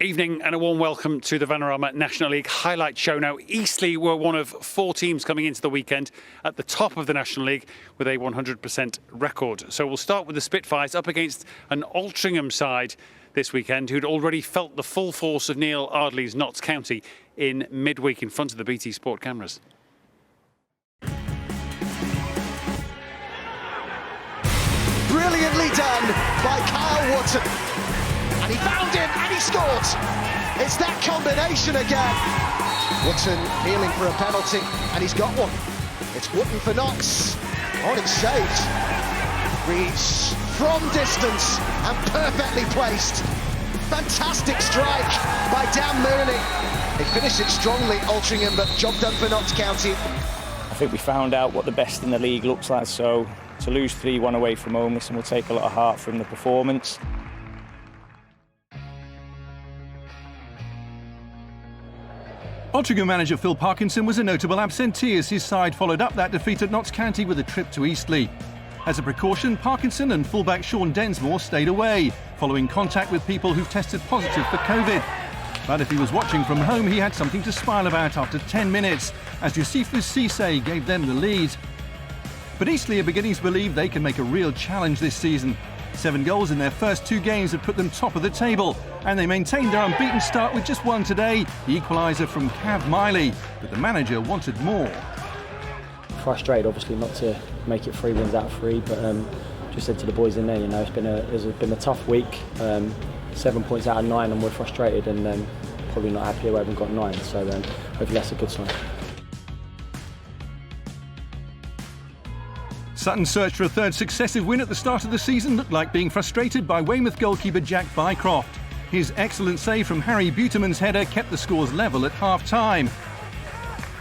Evening and a warm welcome to the Vanarama National League highlight show. Now, Eastleigh were one of 4 teams coming into the weekend at the top of the National League with a 100% record. So we'll start with the Spitfires up against an Altrincham side this weekend who'd already felt the full force of Neil Ardley's Notts County in midweek in front of the BT Sport cameras. Brilliantly done by Kyle Wootton. And he found him and he scored. It's that combination again. Wootton feeling for a penalty and he's got one. It's Wootton for Notts. Oh, it's saved. Reads from distance and perfectly placed. Fantastic strike by Dan Mooney. They finished it strongly, Altrincham, but job done for Notts County. I think we found out what the best in the league looks like, so to lose 3-1 away from home, listen, we'll take a lot of heart from the performance. Altrincham manager Phil Parkinson was a notable absentee as his side followed up that defeat at Notts County with a trip to Eastleigh. As a precaution, Parkinson and fullback Sean Densmore stayed away, following contact with people who've tested positive for COVID. But if he was watching from home, he had something to smile about after 10 minutes, as Yusufu Cisse gave them the lead. But Eastleigh are beginning to believe they can make a real challenge this season. 7 goals in their first 2 games have put them top of the table, and they maintained their unbeaten start with just one today, the equaliser from Cav Miley, but the manager wanted more. Frustrated, obviously, not to make it 3 wins out of 3, but just said to the boys in there, you know, it's been a tough week. 7 points out of 9, and we're frustrated, and probably not happy we haven't got 9. So hopefully that's a good sign. Sutton's search for a 3rd successive win at the start of the season looked like being frustrated by Weymouth goalkeeper Jack Bycroft. His excellent save from Harry Buterman's header kept the scores level at half-time.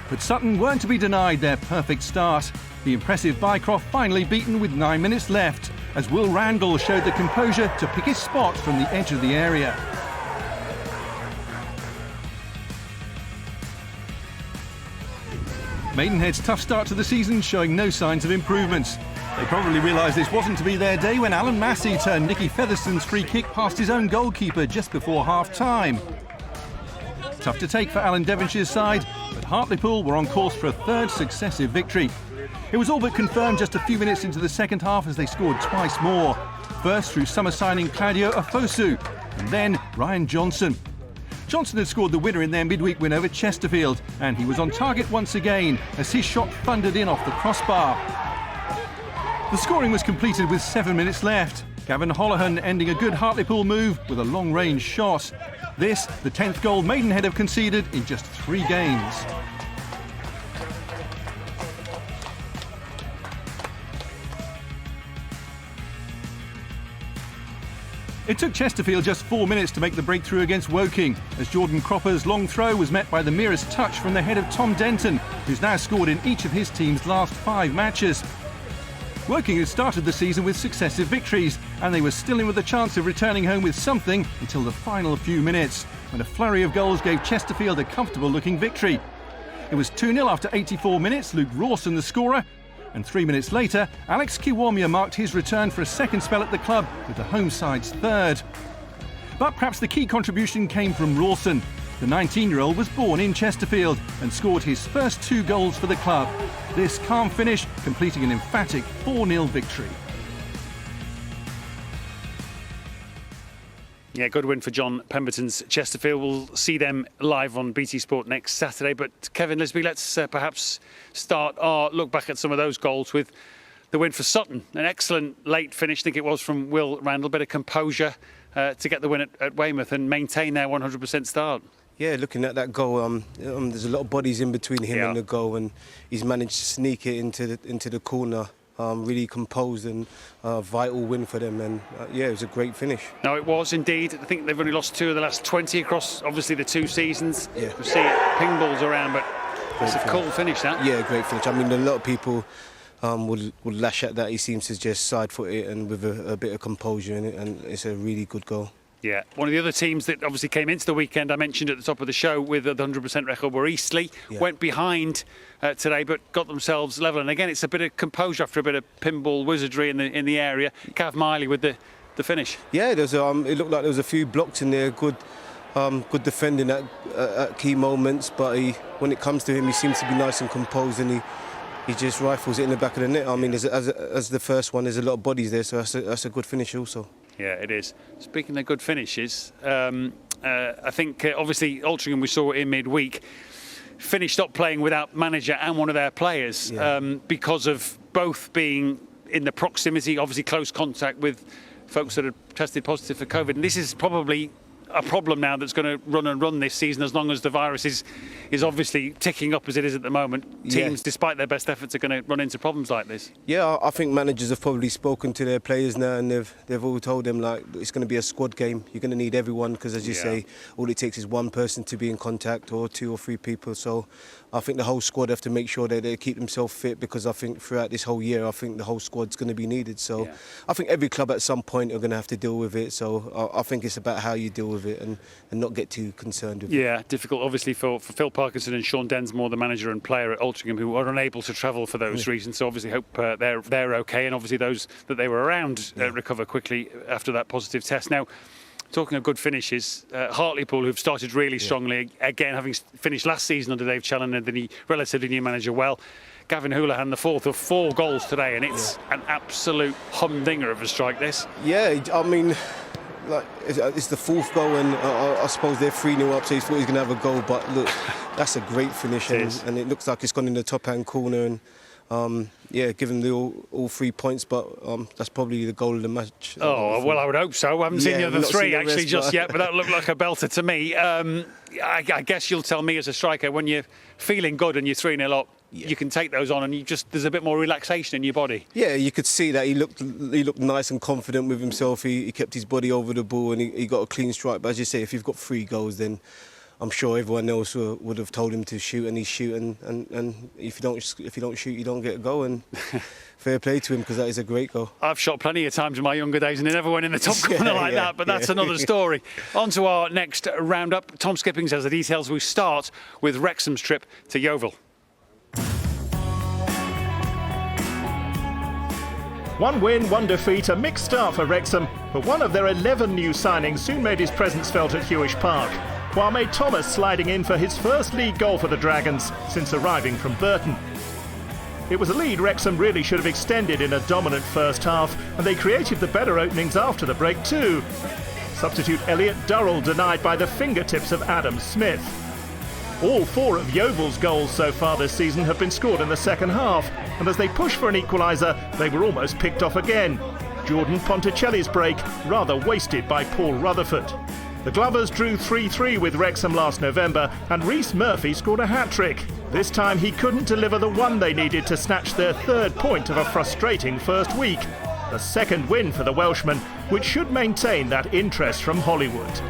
But Sutton weren't to be denied their perfect start. The impressive Bycroft finally beaten with 9 minutes left, as Will Randall showed the composure to pick his spot from the edge of the area. Maidenhead's tough start to the season showing no signs of improvements. They probably realised this wasn't to be their day when Alan Massey turned Nicky Featherston's free kick past his own goalkeeper just before half-time. Tough to take for Alan Devonshire's side, but Hartlepool were on course for a 3rd successive victory. It was all but confirmed just a few minutes into the second half as they scored twice more. First through summer signing Claudio Afosu, and then Ryan Johnson. Johnson had scored the winner in their midweek win over Chesterfield, and he was on target once again as his shot thundered in off the crossbar. The scoring was completed with 7 minutes left. Gavin Holohan ending a good Hartlepool move with a long-range shot. This, the 10th goal Maidenhead have conceded in just 3 games. It took Chesterfield just 4 minutes to make the breakthrough against Woking, as Jordan Cropper's long throw was met by the merest touch from the head of Tom Denton, who's now scored in each of his team's last 5 matches. Woking had started the season with successive victories, and they were still in with a chance of returning home with something until the final few minutes, when a flurry of goals gave Chesterfield a comfortable-looking victory. It was 2-0 after 84 minutes, Luke Rawson the scorer, and 3 minutes later, Alex Kiwomya marked his return for a second spell at the club with the home side's 3rd. But perhaps the key contribution came from Rawson. The 19-year-old was born in Chesterfield and scored his first 2 goals for the club. This calm finish completing an emphatic 4-0 victory. Yeah, good win for John Pemberton's Chesterfield. We'll see them live on BT Sport next Saturday. But Kevin Lisby, let's perhaps start our look back at some of those goals with the win for Sutton. An excellent late finish, I think it was, from Will Randall. Bit of composure to get the win at Weymouth and maintain their 100% start. Yeah, looking at that goal, there's a lot of bodies in between him and the goal, and he's managed to sneak it into the corner. Really composed and vital win for them, and yeah, it was a great finish. No, it was indeed. I think they've only lost 2 of the last 20 across, obviously, the 2 seasons. Yeah. We see ping balls around, but it's a cool finish, that. Yeah, great finish. I mean, a lot of people would lash at that. He seems to just side-foot it and with a bit of composure in it, and it's a really good goal. Yeah, one of the other teams that obviously came into the weekend, I mentioned at the top of the show with the 100% record, were Eastleigh. Yeah. Went behind today, but got themselves level. And again, it's a bit of composure after a bit of pinball wizardry in the area. Cav Miley with the finish. Yeah, it looked like there was a few blocks in there. Good good defending at key moments, but when it comes to him, he seems to be nice and composed, and he just rifles it in the back of the net. I mean, as the first one, there's a lot of bodies there, so that's a good finish also. Yeah, it is. Speaking of good finishes, I think obviously Altrincham, we saw in midweek, finished up playing without manager and one of their players because of both being in the proximity, obviously close contact with folks that have tested positive for COVID. And this is probably a problem now that's going to run this season, as long as the virus is obviously ticking up as it is at the moment. Teams, despite their best efforts, are going to run into problems like this. Yeah, I think managers have probably spoken to their players now, and they've all told them, like, it's going to be a squad game. You're going to need everyone, because as you say, all it takes is one person to be in contact, or 2 or 3 people. So I think the whole squad have to make sure that they keep themselves fit, because I think throughout this whole year, I think the whole squad's going to be needed. So I think every club at some point are going to have to deal with it. So I think it's about how you deal with it and not get too concerned with it. Yeah, difficult obviously for Phil Parkinson and Sean Densmore, the manager and player at Altrincham, who are unable to travel for those reasons. So obviously hope they're okay, and obviously those that they were around recover quickly after that positive test. Now, talking of good finishes, Hartlepool, who've started really strongly, again having finished last season under Dave Challoner, the relatively new manager, well. Gavin Houlihan, the 4th of 4 goals today, and it's an absolute humdinger of a strike, this. Yeah, I mean, like, it's the 4th goal, and I suppose they're 3-0 up, so he thought he's going to have a goal, but look, that's a great finish, and it looks like it's gone in the top-hand corner, and give them all 3 points, but that's probably the goal of the match. Oh, well, I would hope so. I haven't seen the other 3 actually just yet, but that looked like a belter to me. I guess you'll tell me as a striker, when you're feeling good and you're 3-0 up, you can take those on, and there's a bit more relaxation in your body. Yeah, you could see that he looked nice and confident with himself. He kept his body over the ball, and he got a clean strike. But as you say, if you've got 3 goals, then I'm sure everyone else would have told him to shoot, and he's shooting. And if you don't shoot, you don't get a goal. And fair play to him, because that is a great goal. I've shot plenty of times in my younger days, and it never went in the top corner like that. But that's another story. On to our next roundup. Tom Skipping has the details. We start with Wrexham's trip to Yeovil. 1 win, 1 defeat, a mixed start for Wrexham, but one of their 11 new signings soon made his presence felt at Hewish Park. Kwame Thomas sliding in for his first league goal for the Dragons since arriving from Burton. It was a lead Wrexham really should have extended in a dominant first half, and they created the better openings after the break too. Substitute Elliot Durrell denied by the fingertips of Adam Smith. All 4 of Yeovil's goals so far this season have been scored in the second half, and as they pushed for an equaliser, they were almost picked off again. Jordan Ponticelli's break, rather wasted by Paul Rutherford. The Glovers drew 3-3 with Wrexham last November, and Rhys Murphy scored a hat-trick. This time he couldn't deliver the one they needed to snatch their 3rd point of a frustrating first week. The 2nd win for the Welshman, which should maintain that interest from Hollywood.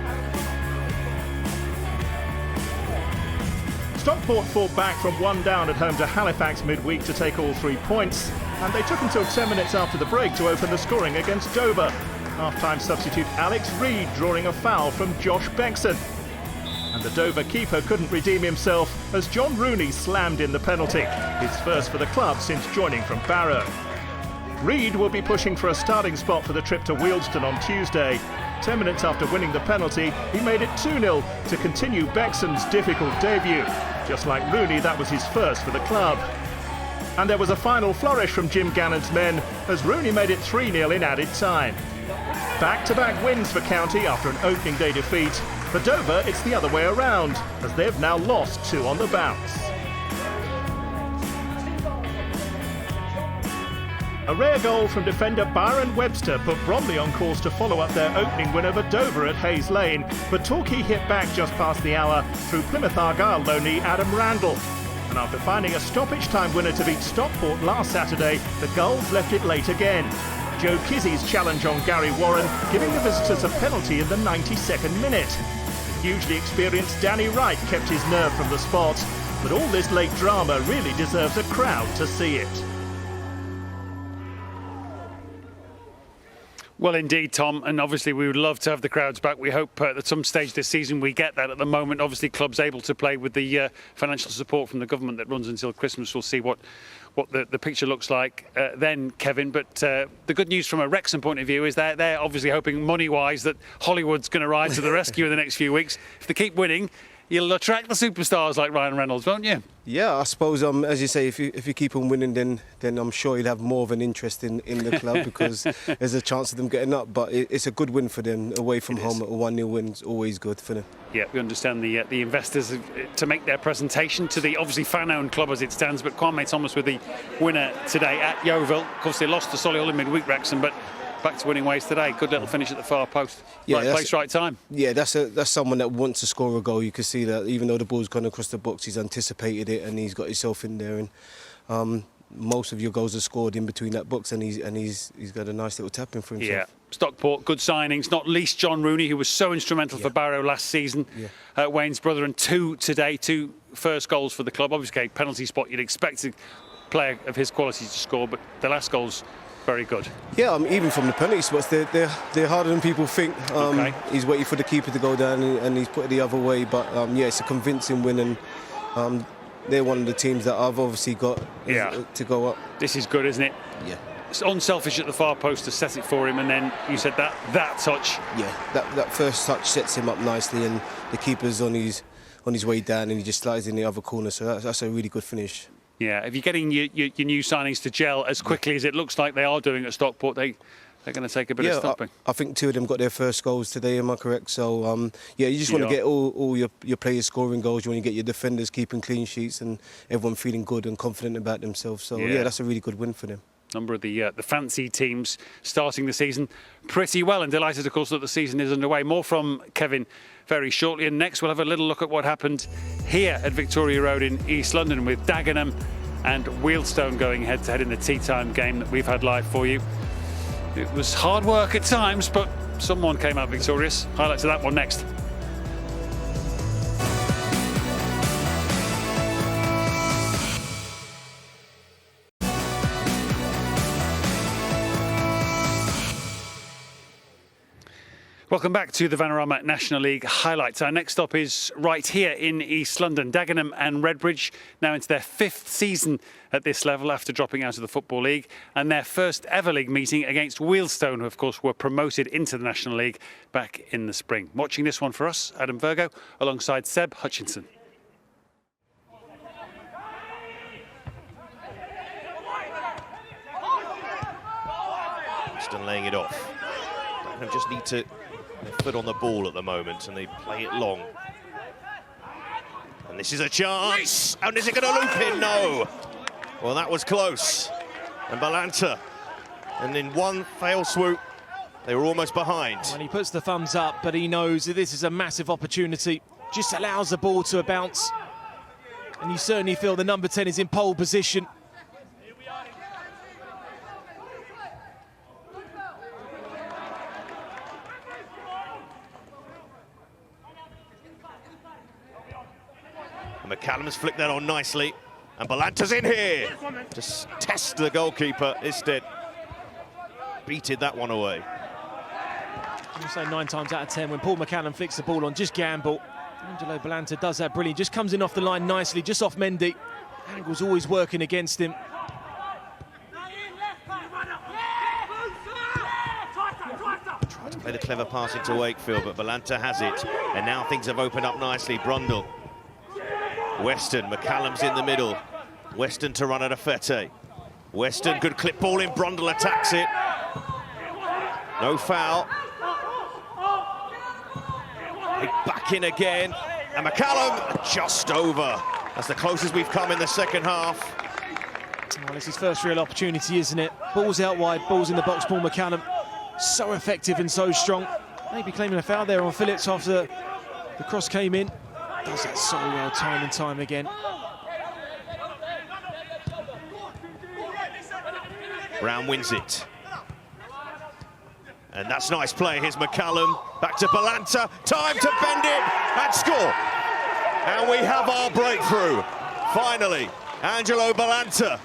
Stockport fought back from 1 down at home to Halifax midweek to take all 3 points, and they took until 10 minutes after the break to open the scoring against Dover. Half-time substitute Alex Reid drawing a foul from Josh Bexon. And the Dover keeper couldn't redeem himself as John Rooney slammed in the penalty, his first for the club since joining from Barrow. Reid will be pushing for a starting spot for the trip to Wealdstone on Tuesday. 10 minutes after winning the penalty, he made it 2-0 to continue Bexon's difficult debut. Just like Rooney, that was his first for the club. And there was a final flourish from Jim Gannon's men as Rooney made it 3-0 in added time. Back-to-back wins for County after an opening day defeat. For Dover, it's the other way around, as they've now lost 2 on the bounce. A rare goal from defender Byron Webster put Bromley on course to follow up their opening win over Dover at Hayes Lane, but Torquay hit back just past the hour through Plymouth Argyle loanee Adam Randall. And after finding a stoppage-time winner to beat Stockport last Saturday, the Gulls left it late again. Joe Kizzy's challenge on Gary Warren, giving the visitors a penalty in the 92nd minute. Hugely experienced Danny Wright kept his nerve from the spot, but all this late drama really deserves a crowd to see it. Well, indeed, Tom, and obviously we would love to have the crowds back. We hope at some stage this season we get that. At the moment, obviously, clubs able to play with the financial support from the government that runs until Christmas. We'll see what what the picture looks like then, Kevin. But the good news from a Wrexham point of view is that they're obviously hoping money-wise that Hollywood's going to rise to the rescue in the next few weeks. If they keep winning, you'll attract the superstars like Ryan Reynolds, won't you? Yeah, I suppose, as you say, if you keep on winning, then I'm sure you'll have more of an interest in the club because there's a chance of them getting up. But it's a good win for them away from home. A 1-0 win's always good for them. Yeah, we understand the investors to make their presentation to the obviously fan-owned club as it stands. But Kwame Thomas with the winner today at Yeovil. Of course, they lost to Solihull in midweek, Wrexham, but back to winning ways today. Good little finish at the far post. Yeah, right place, right time. Yeah, that's someone that wants to score a goal. You can see that even though the ball's gone across the box, he's anticipated it and he's got himself in there. And most of your goals are scored in between that box, and he's got a nice little tap in for himself. Yeah, Stockport, good signings, not least John Rooney, who was so instrumental for Barrow last season. Wayne's brother, and two first goals for the club. Obviously, a penalty spot you'd expect a player of his quality to score, but the last goal's very good. Yeah, even from the penalty spots, they're harder than people think. He's waiting for the keeper to go down and he's put it the other way. But yeah, it's a convincing win, and they're one of the teams that I've obviously got to go up. This is good, isn't it? Yeah. It's unselfish at the far post to set it for him, and then you said that touch. Yeah, that first touch sets him up nicely, and the keeper's on his way down, and he just slides in the other corner. So that's a really good finish. Yeah, if you're getting your new signings to gel as quickly as it looks like they are doing at Stockport, they're going to take a bit of stopping. I think two of them got their first goals today, am I correct? So, yeah, you just want to get all your players scoring goals. You want to get your defenders keeping clean sheets and everyone feeling good and confident about themselves. So, yeah, that's a really good win for them. Number of the fancy teams starting the season pretty well, and delighted, of course, that the season is underway. More from Kevin very shortly, and next we'll have a little look at what happened here at Victoria Road in East London with Dagenham and Wealdstone going head-to-head in the tea time game that we've had live for you. It was hard work at times, but someone came out victorious. Highlights of that one next. Welcome back to the Vanarama National League highlights. Our next stop is right here in East London. Dagenham and Redbridge now into their 5th season at this level after dropping out of the Football League, and their first ever league meeting against Wealdstone, who of course were promoted into the National League back in the spring. Watching this one for us, Adam Virgo alongside Seb Hutchinson. Wealdstone laying it off. Dagenham just need to foot on the ball at the moment, and they play it long. And this is a chance, and is it going to loop in? No. Well, that was close. And Balanta, and in one fail swoop, they were almost behind. When he puts the thumbs up, but he knows that this is a massive opportunity. Just allows the ball to bounce. And you certainly feel the number 10 is in pole position. And McCallum's flicked that on nicely. And Balanta's in here. Just test the goalkeeper instead. Beated that one away. I say 9 times out of 10 when Paul McCallum flicks the ball on, just gamble. Angelo Balanta does that brilliant. Just comes in off the line nicely, just off Mendy. Angle's always working against him. Tried to play the clever pass into Wakefield, but Balanta has it. And now things have opened up nicely. Brundle. Weston, McCallum's in the middle. Weston to run at a Fete. Weston, good clip ball in, Brundle attacks it. No foul. Back in again, and McCallum just over. That's the closest we've come in the second half. Well, it's his first real opportunity, isn't it? Balls out wide, balls in the box, Paul McCallum. So effective and so strong. Maybe claiming a foul there on Phillips after the cross came in. Does that so well time and time again. Brown wins it. And that's nice play. Here's McCallum. Back to Balanta. Time to bend it and score. And we have our breakthrough. Finally, Angelo Balanta.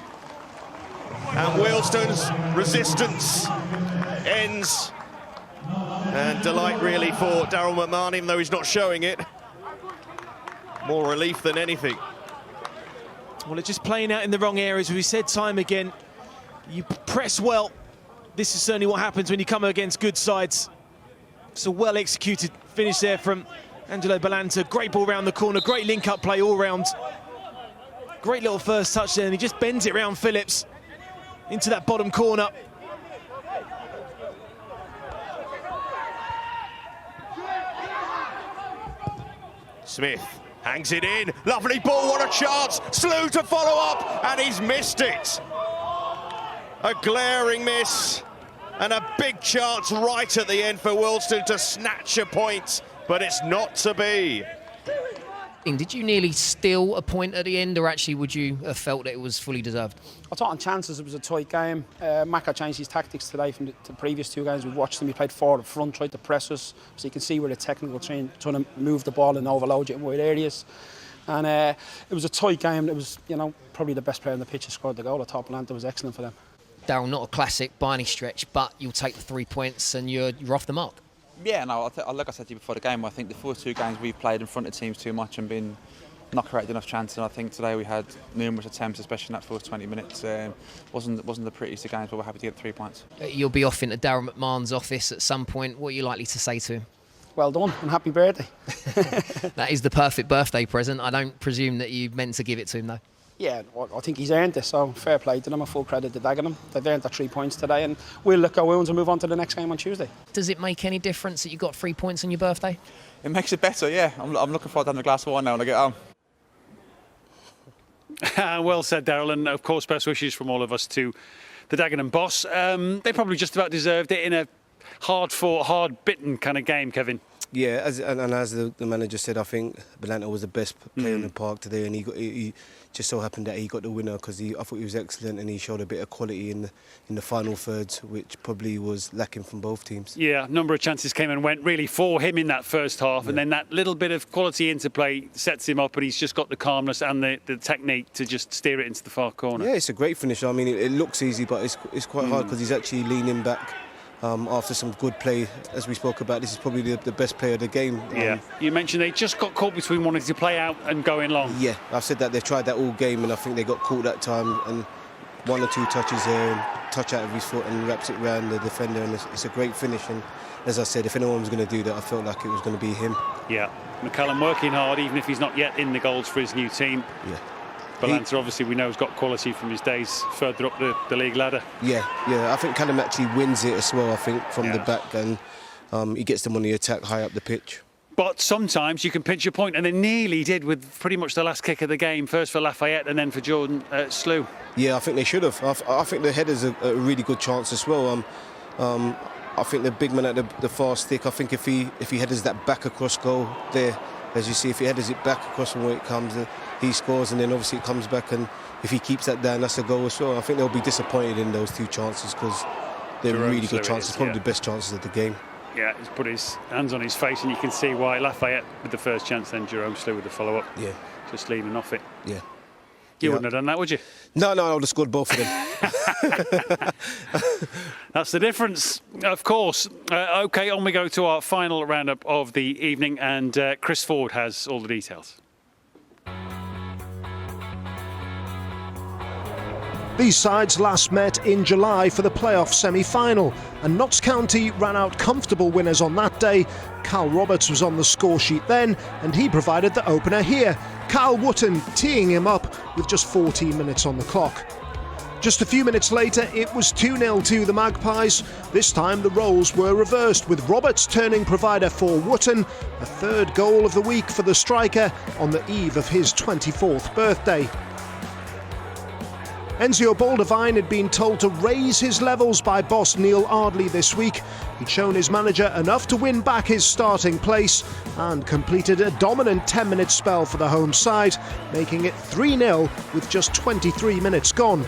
And Wealdstone's resistance ends. And delight really for Daryl McMahon, even though he's not showing it. More relief than anything. Well, it's just playing out in the wrong areas. We said time again, you press well. This is certainly what happens when you come against good sides. It's a well-executed finish there from Angelo Balanta. Great ball round the corner, great link-up play all round. Great little first touch there, and he just bends it round Phillips into that bottom corner. Smith hangs it in, lovely ball, what a chance, Slew to follow up, and he's missed it. A glaring miss, and a big chance right at the end for Wealdstone to snatch a point, but it's not to be. Did you nearly steal a point at the end, or actually would you have felt that it was fully deserved? I thought on chances it was a tight game. Maka changed his tactics today from the previous two games. We watched him, he played forward up front, tried to press us, so you can see where the technical train trying to move the ball and overload it in wide areas. And it was a tight game. It was, you know, probably the best player on the pitch who scored the goal. I thought Balanta was excellent for them. Darryl, not a classic by any stretch, but you'll take the 3 points and you're off the mark. Yeah, no, like I said to you before the game, I think the first two games we've played in front of teams too much and been not created enough chances, and I think today we had numerous attempts, especially in that first 20 minutes. Wasn't the prettiest of games, but we're happy to get 3 points. You'll be off into Darryl McMahon's office at some point. What are you likely to say to him? Well done and happy birthday. That is the perfect birthday present. I don't presume that you meant to give it to him, though. Yeah, I think he's earned it, so fair play to them, a full credit to Dagenham. They've earned their 3 points today, and we'll lick our wounds and move on to the next game on Tuesday. Does it make any difference that you got 3 points on your birthday? It makes it better, yeah. I'm looking forward to having a glass of wine now when I get home. Well said, Darryl, and of course best wishes from all of us to the Dagenham boss. They probably just about deserved it in a hard-fought, hard-bitten kind of game, Kevin. Yeah, as the manager said, I think Balanta was the best player in the park today, and he just so happened that he got the winner because I thought he was excellent and he showed a bit of quality in the final thirds, which probably was lacking from both teams. Yeah, a number of chances came and went really for him in that first half, and then that little bit of quality interplay sets him up, and he's just got the calmness and the technique to just steer it into the far corner. Yeah, it's a great finish. I mean, it looks easy, but it's quite hard because he's actually leaning back. After some good play, as we spoke about, this is probably the best player of the game. Yeah, you mentioned they just got caught between wanting to play out and going long. Yeah, I've said that they've tried that all game, and I think they got caught that time, and one or two touches there, and touch out of his foot and wraps it round the defender, and it's a great finish. And as I said, if anyone was going to do that, I felt like it was going to be him. Yeah, McCallum working hard, even if he's not yet in the goals for his new team. Yeah. Balanta, obviously, we know has got quality from his days further up the league ladder. Yeah. I think Callum actually wins it as well, I think, from the back, and he gets them on the attack high up the pitch. But sometimes you can pinch your point, and they nearly did with pretty much the last kick of the game, first for Lafayette and then for Jordan Slew. Yeah, I think they should have. I think the header's a really good chance as well. I think the big man at the far stick, I think if he headers that back across goal there, as you see, if he headers it back across from where it comes, he scores, and then obviously it comes back, and if he keeps that down, that's a goal as well. I think they'll be disappointed in those two chances because they're really good chances, probably the best chances of the game. Yeah, he's put his hands on his face, and you can see why. Lafayette with the first chance, then Jerome Slew with the follow-up. Yeah. Just leaning off it. Yeah. You wouldn't have done that, would you? No, I would have scored both of them. That's the difference, of course. OK, on we go to our final roundup of the evening, and Chris Ford has all the details. These sides last met in July for the playoff semi-final, and Notts County ran out comfortable winners on that day. Cal Roberts was on the score sheet then, and he provided the opener here. Kyle Wootton teeing him up with just 14 minutes on the clock. Just a few minutes later, it was 2-0 to the Magpies. This time the roles were reversed, with Roberts turning provider for Wootton, a third goal of the week for the striker on the eve of his 24th birthday. Enzio Baldovine had been told to raise his levels by boss Neil Ardley this week. He'd shown his manager enough to win back his starting place and completed a dominant 10-minute spell for the home side, making it 3-0 with just 23 minutes gone.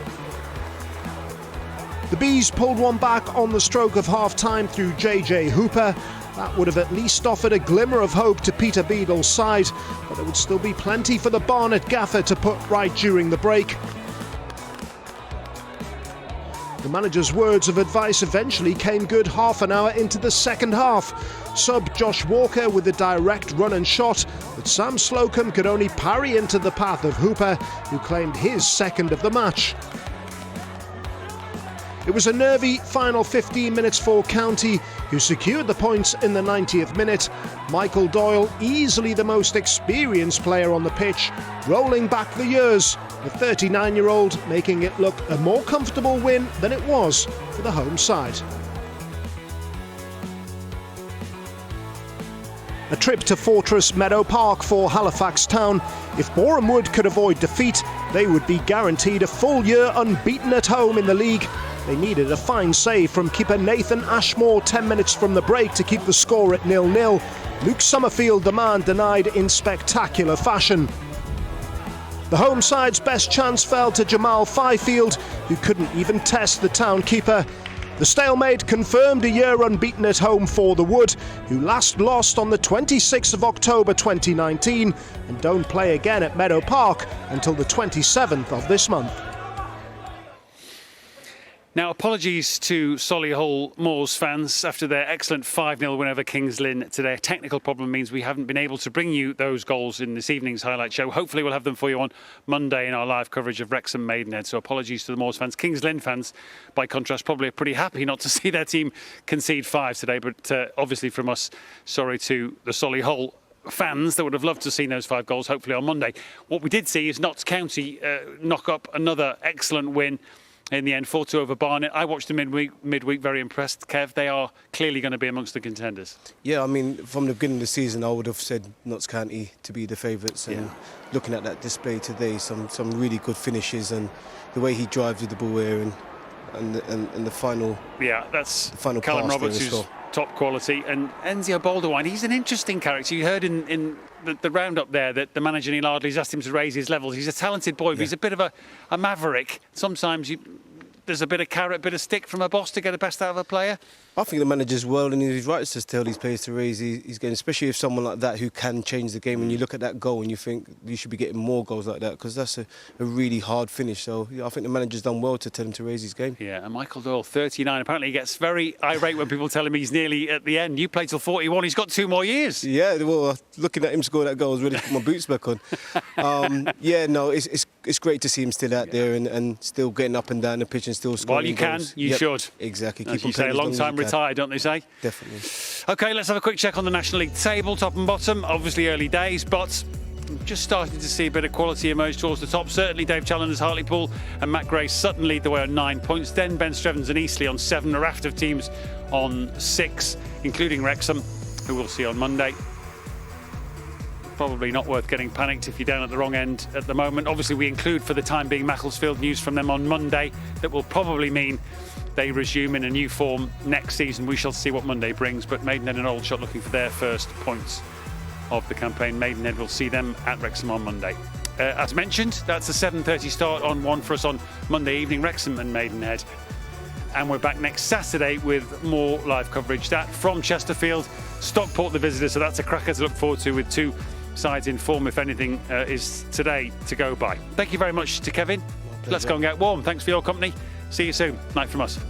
The Bees pulled one back on the stroke of half-time through JJ Hooper. That would have at least offered a glimmer of hope to Peter Beadle's side, but there would still be plenty for the Barnet gaffer to put right during the break. The manager's words of advice eventually came good half an hour into the second half. Sub Josh Walker with a direct run and shot, but Sam Slocum could only parry into the path of Hooper, who claimed his second of the match. It was a nervy final 15 minutes for County, who secured the points in the 90th minute. Michael Doyle, easily the most experienced player on the pitch, rolling back the years, the 39-year-old making it look a more comfortable win than it was for the home side. A trip to Fortress Meadow Park for Halifax Town. If Boreham Wood could avoid defeat, they would be guaranteed a full year unbeaten at home in the league. They needed a fine save from keeper Nathan Ashmore 10 minutes from the break to keep the score at 0-0. Luke Summerfield the man denied in spectacular fashion. The home side's best chance fell to Jamal Fifield, who couldn't even test the town keeper. The stalemate confirmed a year unbeaten at home for the Wood, who last lost on the 26th of October 2019 and don't play again at Meadow Park until the 27th of this month. Now, apologies to Solihull Moors fans after their excellent 5-0 win over Kings Lynn today. A technical problem means we haven't been able to bring you those goals in this evening's highlight show. Hopefully we'll have them for you on Monday in our live coverage of Wrexham Maidenhead. So apologies to the Moors fans. Kings Lynn fans, by contrast, probably are pretty happy not to see their team concede 5 today. But obviously from us, sorry to the Solihull fans that would have loved to have seen those 5 goals, hopefully on Monday. What we did see is Notts County knock up another excellent win in the end, 4-2 over Barnet. I watched them midweek, very impressed. Kev, they are clearly going to be amongst the contenders. Yeah, I mean, from the beginning of the season, I would have said Notts County to be the favourites. And looking at that display today, some really good finishes and the way he drives with the ball here and the final. Yeah, that's the final Callum pass Roberts, who's top quality, and Enzio Baldwin. He's an interesting character. You heard in the roundup there that the manager Neil Ardley's asked him to raise his levels. He's a talented boy, but he's a bit of a maverick. Sometimes there's a bit of carrot, bit of stick from a boss to get the best out of a player. I think the manager's well and he's right to tell these players to raise his game, especially if someone like that who can change the game. And you look at that goal and you think you should be getting more goals like that, because that's a really hard finish. So I think the manager's done well to tell him to raise his game. Yeah, and Michael Doyle, 39. Apparently he gets very irate when people tell him he's nearly at the end. You play till 41, he's got 2 more years. Yeah, well, looking at him score that goal, I was ready to put my boots back on. It's great to see him still out there and still getting up and down the pitch and still scoring. While you goals. can, you should. Exactly. As you say, a long time retired, don't they say? Definitely. OK, let's have a quick check on the National League table, top and bottom. Obviously early days, but just starting to see a bit of quality emerge towards the top. Certainly Dave Challender's Hartlepool and Matt Gray's Sutton lead the way on 9 points. Then Ben Strevens and Eastleigh on 7, a raft of teams on 6, including Wrexham, who we'll see on Monday. Probably not worth getting panicked if you're down at the wrong end at the moment. Obviously we include for the time being Macclesfield news from them on Monday that will probably mean they resume in a new form next season. We shall see what Monday brings, but Maidenhead and Aldershot looking for their first points of the campaign. Maidenhead will see them at Wrexham on Monday. As mentioned, that's a 7:30 start on One for us on Monday evening, Wrexham and Maidenhead. And we're back next Saturday with more live coverage. That from Chesterfield, Stockport the visitors, so that's a cracker to look forward to with 2 sides in form, if anything, is today to go by. Thank you very much to Kevin. Let's go and get warm. Thanks for your company. See you soon. Night from us.